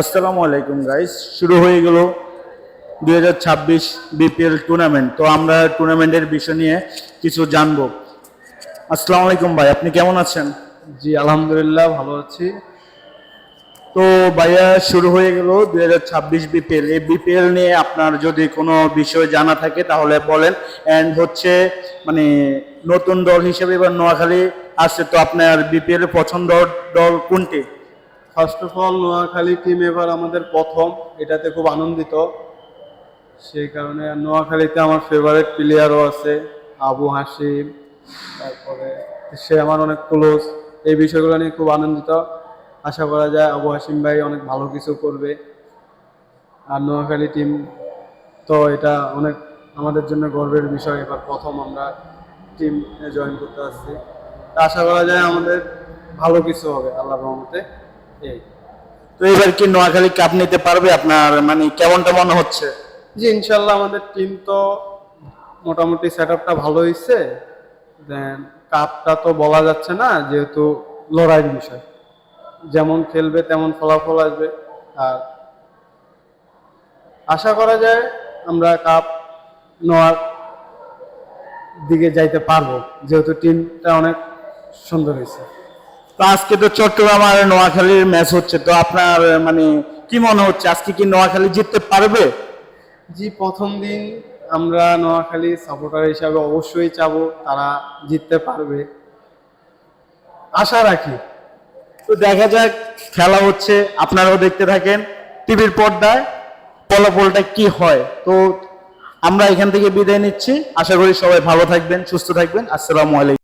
আসসালামু আলাইকুম গাইস, শুরু হয়ে গেল 2026 বিপিএল টুর্নামেন্ট। তো আমরা টুর্নামেন্টের বিষয় নিয়ে কিছু জানবো। আসসালামু আলাইকুম ভাই, আপনি কেমন আছেন? জি আলহামদুলিল্লাহ ভালো আছি। তো ভাইয়া, শুরু হয়ে গেল 2026 বিপিএল। এই বিপিএল নিয়ে আপনার যদি কোনো বিষয় জানা থাকে তাহলে বলেন। অ্যান্ড হচ্ছে মানে নতুন দল হিসেবে এবার নোয়াখালী আসছে, তো আপনার বিপিএল এর পছন্দ দল কোনটি? First of all Noakhali team এবার আমাদের প্রথম, এটাতে খুব আনন্দিত। সেই কারণে নোয়াখালীতে আমার ফেভারিট প্লেয়ারও আছে, আবু হাসিম। তারপরে সে আমার অনেক ক্লোজ। এই বিষয়গুলো নিয়ে খুব আনন্দিত। আশা করা যায় আবু হাসিম ভাই অনেক ভালো কিছু করবে। আর নোয়াখালী টিম তো এটা অনেক আমাদের জন্য গর্বের বিষয়, এবার প্রথম আমরা টিম জয়েন করতে আসছি। আশা করা যায় আমাদের ভালো কিছু হবে আল্লাহর রহমতে। এই তো এবার কি নোয়াখালী কাপ নিতে পারবে আপনার, মানে কেমনটা মনে হচ্ছে? জি ইনশাল্লাহ আমাদের টিম তো মোটামুটি সেট আপটা ভালো হয়েছে। দেন কাপটা তো বলা যাচ্ছে না, যেহেতু লড়াইয়ের বিষয়, যেমন খেলবে তেমন ফলাফল আসবে। আর আশা করা যায় আমরা কাপ নেওয়ার দিকে যাইতে পারবো, যেহেতু টিমটা অনেক সুন্দর হয়েছে। তো আজকে তো চট্টগ্রাম আর নোয়াখালীর ম্যাচ হচ্ছে, তো আপনার মানে কি মনে হচ্ছে আজকে কি নোয়াখালী জিততে পারবে? জি প্রথম দিন আমরা নোয়াখালী সাপোর্টার হিসাবে অবশ্যই চাবো তারা জিততে পারবে, আশা রাখি। তো দেখা যাক, খেলা হচ্ছে, আপনারাও দেখতে থাকেন টিভির পর্দায় ফলাফলটা কি হয়। তো আমরা এখান থেকে বিদায় নিচ্ছি, আশা করি সবাই ভালো থাকবেন, সুস্থ থাকবেন। আসসালামু আলাইকুম।